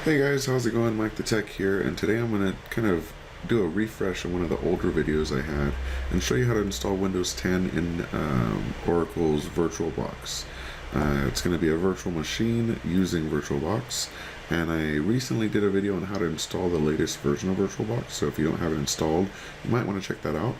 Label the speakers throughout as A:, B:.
A: Hey guys, how's it going? MikeTheTech here, and today I'm going to kind of do a refresh on one of the older videos I had and show you how to install Windows 10 in Oracle's VirtualBox. It's going to be a virtual machine using VirtualBox, and I recently did a video on how to install the latest version of VirtualBox, so if you don't have it installed, you might want to check that out.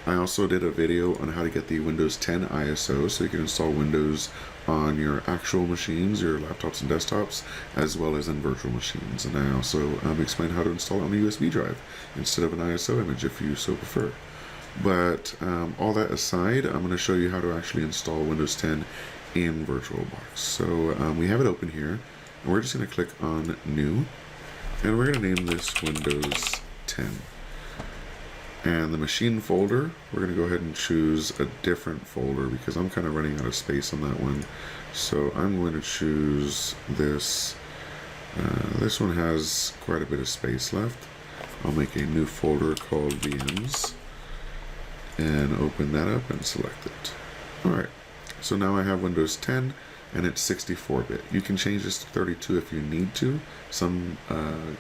A: I also did a video on how to get the Windows 10 ISO so you can install Windows on your actual machines, your laptops and desktops, as well as in virtual machines. And I also explained how to install it on a USB drive instead of an ISO image if you so prefer. But all that aside, I'm going to show you how to actually install Windows 10 in VirtualBox. So we have it open here, and we're just going to click on New, and we're going to name this Windows 10. And the machine folder, we're going to go ahead and choose a different folder because I'm kind of running out of space on that one. So I'm going to choose this. This one has quite a bit of space left. I'll make a new folder called VMs and open that up and select it. Alright, so now I have Windows 10 and it's 64-bit. You can change this to 32 if you need to. Some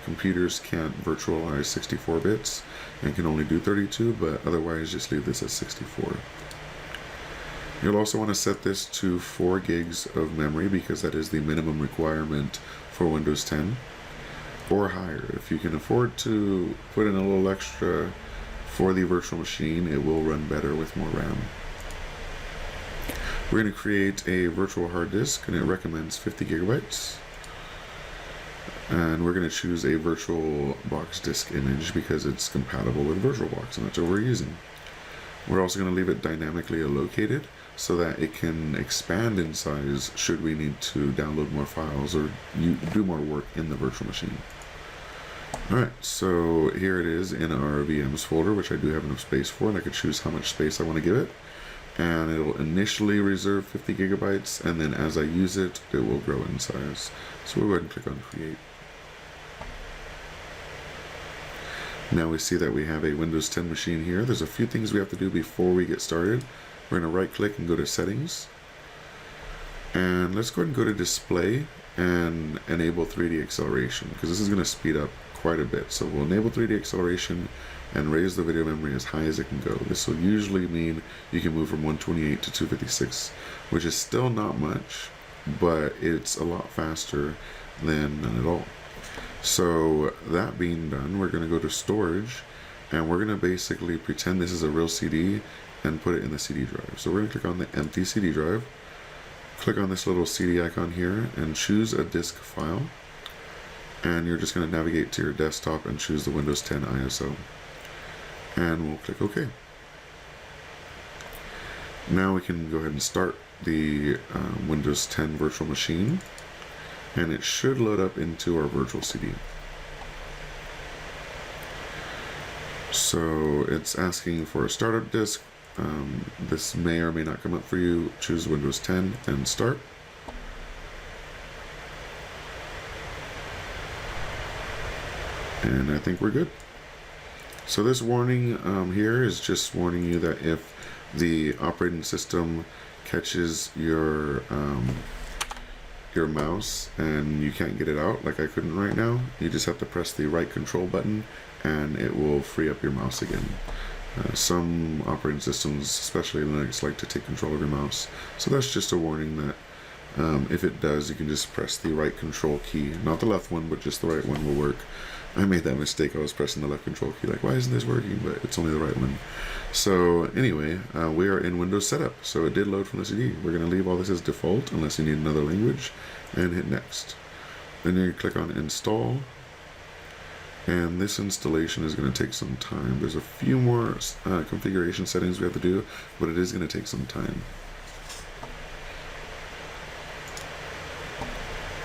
A: computers can't virtualize 64 bits and can only do 32, but otherwise just leave this at 64. You'll also want to set this to 4 gigs of memory because that is the minimum requirement for Windows 10, or higher. If you can afford to put in a little extra for the virtual machine, it will run better with more RAM. We're going to create a virtual hard disk, and it recommends 50 gigabytes. And we're going to choose a VirtualBox disk image because it's compatible with VirtualBox, and that's what we're using. We're also going to leave it dynamically located so that it can expand in size should we need to download more files or do more work in the virtual machine. Alright, so here it is in our VMs folder, which I do have enough space for, and I can choose how much space I want to give it. And it'll initially reserve 50 gigabytes, and then as I use it, it will grow in size. So we'll go ahead and click on Create. Now we see that we have a Windows 10 machine here. There's a few things we have to do before we get started. We're going to right click and go to Settings. And let's go ahead and go to Display and enable 3D acceleration, because this is going to speed up quite a bit. So we'll enable 3D acceleration and raise the video memory as high as it can go. This will usually mean you can move from 128 to 256, which is still not much, but it's a lot faster than none at all. So that being done, we're going to go to storage, and we're going to basically pretend this is a real CD and put it in the CD drive. So we're going to click on the empty CD drive, click on this little CD icon here, and choose a disk file. And you're just going to navigate to your desktop and choose the Windows 10 ISO. And we'll click OK. Now we can go ahead and start the Windows 10 virtual machine, and it should load up into our virtual CD. So it's asking for a startup disk. This may or may not come up for you. Choose Windows 10 and start. And I think we're good. So this warning here is just warning you that if the operating system catches your mouse and you can't get it out, like I couldn't right now, you just have to press the right control button and it will free up your mouse again. Some operating systems, especially Linux, like to take control of your mouse. So that's just a warning that if it does, you can just press the right control key. Not the left one, but just the right one will work. I made that mistake. I was pressing the left control key, like, why isn't this working? But it's only the right one. So anyway, we are in Windows Setup. So it did load from the CD. We're going to leave all this as default unless you need another language, and hit Next. Then you click on Install. And this installation is going to take some time. There's a few more configuration settings we have to do, but it is going to take some time.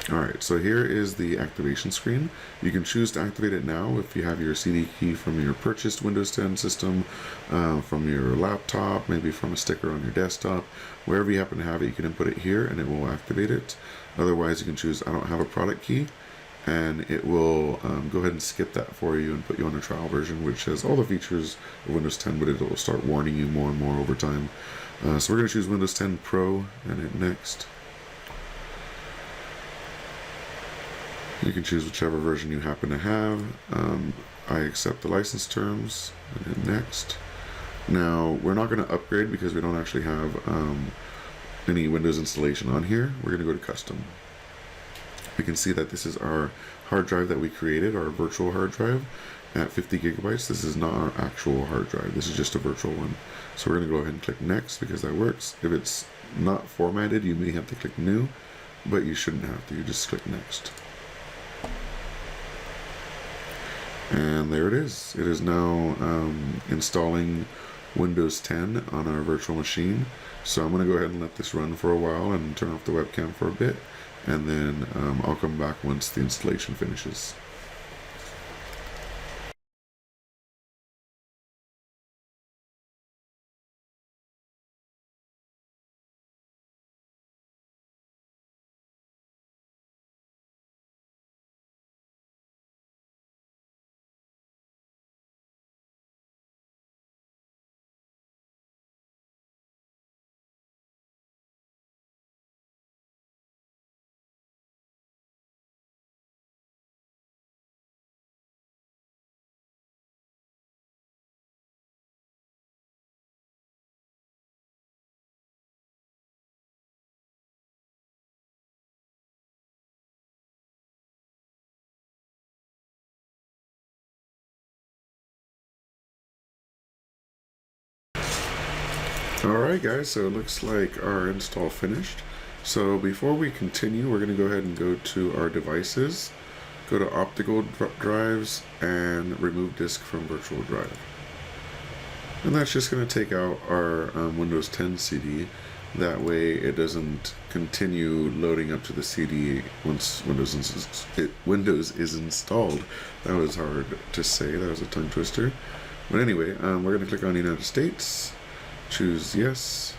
A: Alright, so here is the activation screen. You can choose to activate it now if you have your CD key from your purchased Windows 10 system, from your laptop, maybe from a sticker on your desktop. Wherever you happen to have it, you can input it here and it will activate it. Otherwise, you can choose I don't have a product key, and it will go ahead and skip that for you and put you on a trial version, which has all the features of Windows 10, but it will start warning you more and more over time. So we're going to choose Windows 10 Pro and hit Next. You can choose whichever version you happen to have. I accept the license terms and hit next. Now, we're not going to upgrade because we don't actually have any Windows installation on here. We're going to go to custom. We can see that this is our hard drive that we created, our virtual hard drive at 50 gigabytes. This is not our actual hard drive. This is just a virtual one. So we're going to go ahead and click next because that works. If it's not formatted, you may have to click new, but you shouldn't have to. You just click next. And there it is. It is now installing Windows 10 on our virtual machine. So I'm going to go ahead and let this run for a while and turn off the webcam for a bit. And then I'll come back once the installation finishes. Alright guys, so it looks like our install finished. So before we continue, we're going to go ahead and go to our devices, go to optical drives, and remove disk from virtual drive. And that's just going to take out our Windows 10 CD. That way it doesn't continue loading up to the CD once Windows is installed. That was hard to say, that was a tongue twister. But anyway, we're going to click on United States. Choose yes.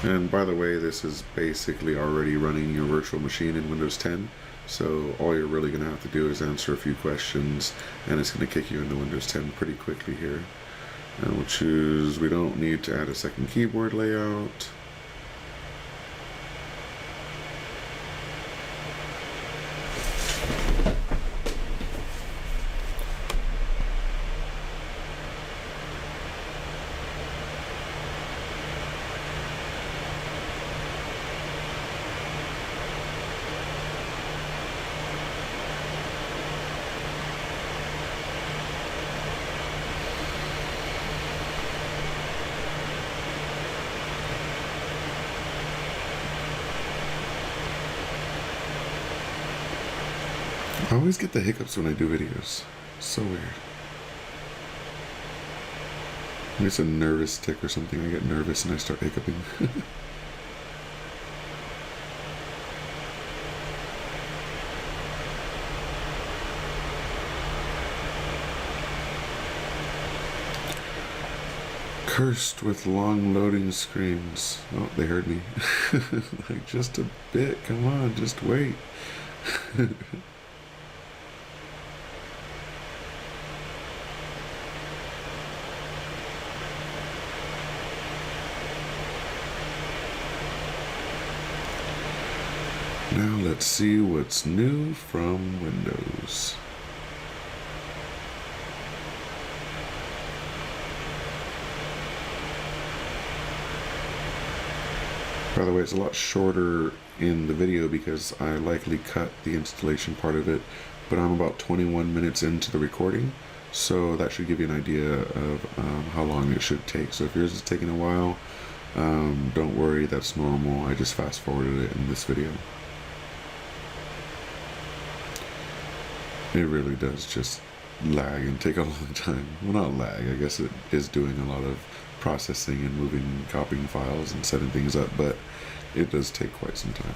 A: And by the way, this is basically already running your virtual machine in Windows 10. So all you're really going to have to do is answer a few questions and it's going to kick you into Windows 10 pretty quickly here. And we'll choose, we don't need to add a second keyboard layout. I always get the hiccups when I do videos. So weird. Maybe it's a nervous tick or something. I get nervous and I start hiccuping. Cursed with long loading screens. Oh, they heard me. Like, just a bit. Come on, just wait. Now let's see what's new from Windows. By the way, it's a lot shorter in the video because I likely cut the installation part of it, but I'm about 21 minutes into the recording, so that should give you an idea of how long it should take. So if yours is taking a while, don't worry, that's normal. I just fast forwarded it in this video. It really does just lag and take a long time. Well, not lag, I guess it is doing a lot of processing and moving, copying files and setting things up, but it does take quite some time.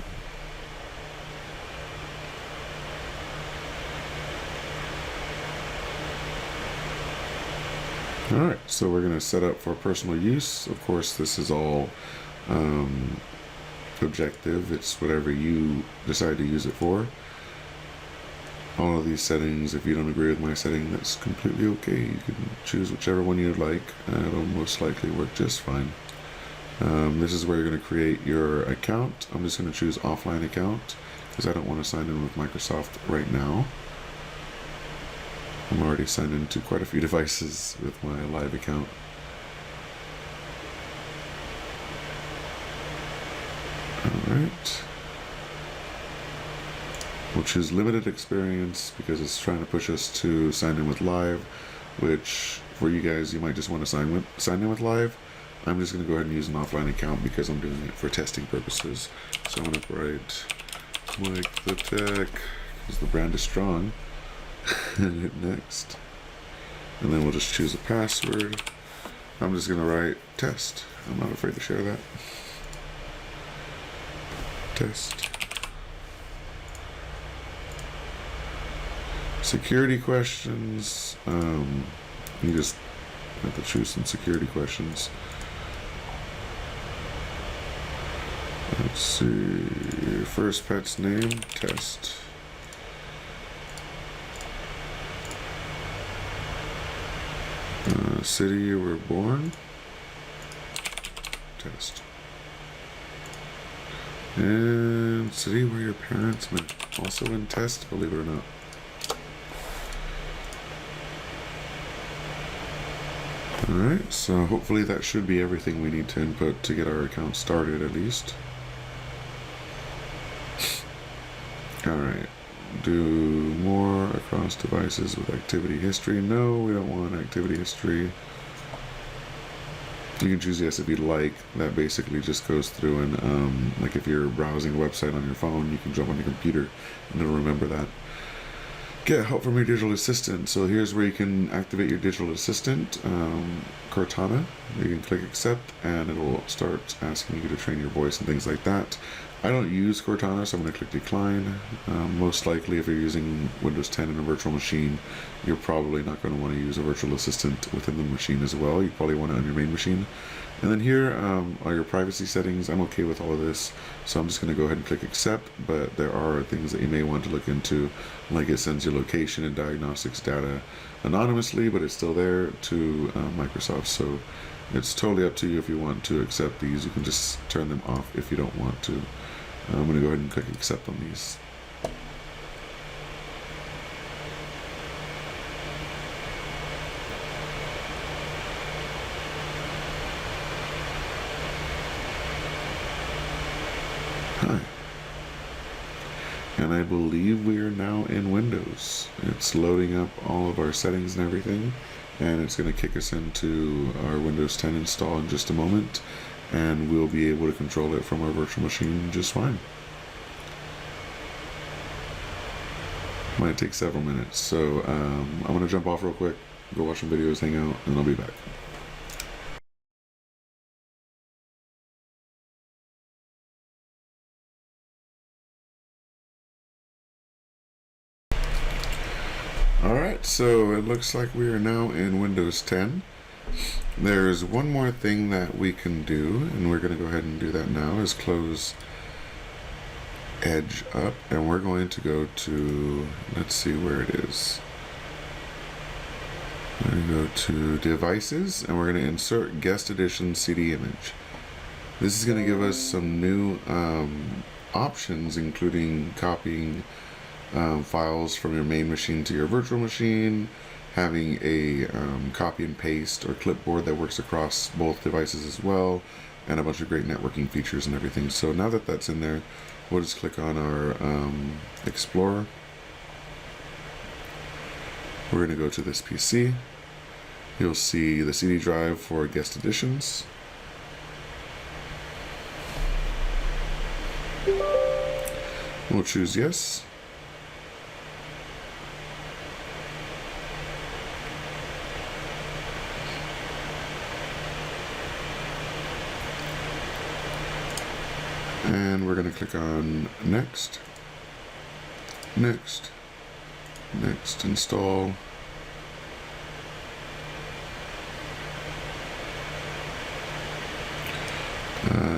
A: Alright, so we're going to set up for personal use. Of course, this is all objective. It's whatever you decide to use it for. All of these settings, if you don't agree with my setting, that's completely okay. You can choose whichever one you'd like. It'll most likely work just fine. This is where you're going to create your account. I'm just going to choose offline account, because I don't want to sign in with Microsoft right now. I'm already signed into quite a few devices with my live account. Alright. We'll choose limited experience because it's trying to push us to sign in with live, which for you guys, you might just want to sign in with live. I'm just going to go ahead and use an offline account because I'm doing it for testing purposes. So I'm going to write MikeTheTech because the brand is strong and hit next. And then we'll just choose a password. I'm just going to write test. I'm not afraid to share that. Test. Security questions. You just have to choose some security questions. Let's see. Your first pet's name. Test. City you were born. Test. And city where your parents met. Also in test, believe it or not. Alright, so hopefully that should be everything we need to input to get our account started at least. Alright, do more across devices with activity history. No, we don't want activity history. You can choose yes if you'd like. That basically just goes through and like if you're browsing a website on your phone, you can jump on your computer and it'll remember that. Get help from your digital assistant. So here's where you can activate your digital assistant, Cortana. You can click accept and it will start asking you to train your voice and things like that. I don't use Cortana, so I'm going to click decline. Most likely if you're using Windows 10 in a virtual machine, you're probably not going to want to use a virtual assistant within the machine as well. You probably want it on your main machine. And then here are your privacy settings. I'm okay with all of this, so I'm just going to go ahead and click accept, but there are things that you may want to look into, like it sends your location and diagnostics data anonymously, but it's still there to Microsoft, so it's totally up to you if you want to accept these. You can just turn them off if you don't want to. I'm going to go ahead and click accept on these. Hi. And I believe we are now in Windows. It's loading up all of our settings and everything, and it's going to kick us into our Windows 10 install in just a moment, and we'll be able to control it from our virtual machine just fine. Might take several minutes, so I'm going to jump off real quick, go watch some videos, hang out, and I'll be back. Alright, so it looks like we are now in Windows 10. There's one more thing that we can do, and we're going to go ahead and do that now, is close Edge up, and we're going to go to, let's see where it is. We're going to go to Devices, and we're going to insert Guest Edition CD image. This is going to give us some new options, including copying files from your main machine to your virtual machine, having a copy and paste or clipboard that works across both devices as well, and a bunch of great networking features and everything. So now that that's in there, we'll just click on our Explorer. We're going to go to this PC. You'll see the CD drive for guest editions. We'll choose yes. And we're going to click on next, next, next, install.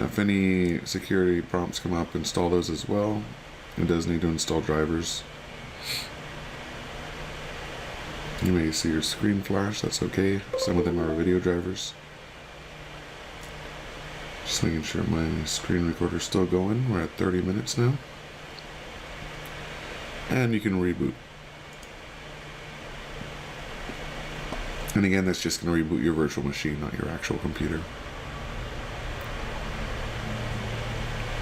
A: If any security prompts come up, install those as well. It does need to install drivers. You may see your screen flash, that's okay. Some of them are video drivers. Just making sure my screen recorder is still going. We're at 30 minutes now. and you can reboot. And again, that's just going to reboot your virtual machine, not your actual computer.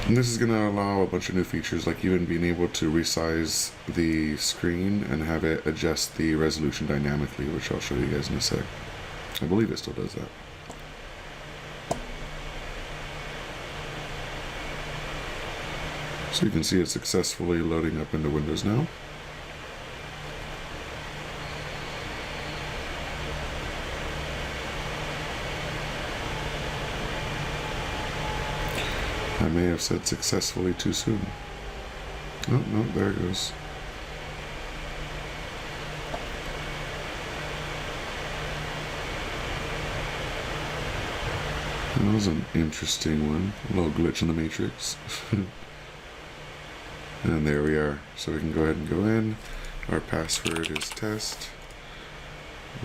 A: And this is going to allow a bunch of new features, like even being able to resize the screen and have it adjust the resolution dynamically, which I'll show you guys in a sec. I believe it still does that. So you can see it successfully loading up into Windows now. I may have said successfully too soon. Oh, no, there it goes. That was an interesting one. A little glitch in the matrix. And there we are. So we can go ahead and go in. Our password is test.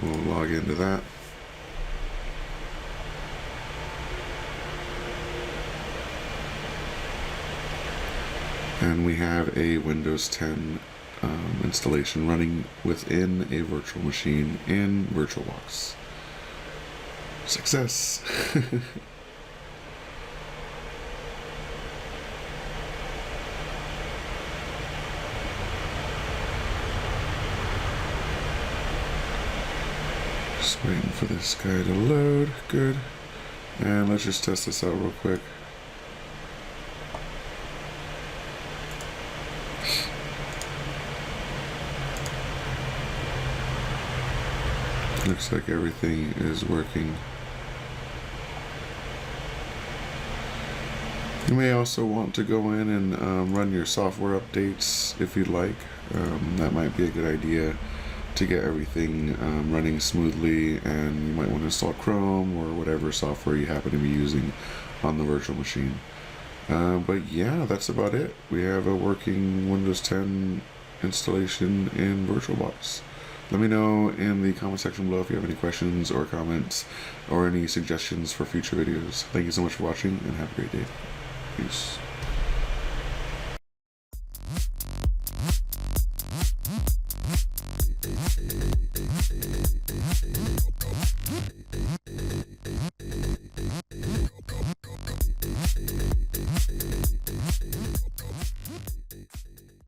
A: We'll log into that. And we have a Windows 10 installation running within a virtual machine in VirtualBox. Success! Just waiting for this guy to load. Good. And let's just test this out real quick. Looks like everything is working. You may also want to go in and run your software updates if you'd like. That might be a good idea to get everything running smoothly, and you might want to install Chrome or whatever software you happen to be using on the virtual machine. But yeah, that's about it. We have a working Windows 10 installation in VirtualBox. Let me know in the comment section below if you have any questions or comments or any suggestions for future videos. Thank you so much for watching, and have a great day. Peace.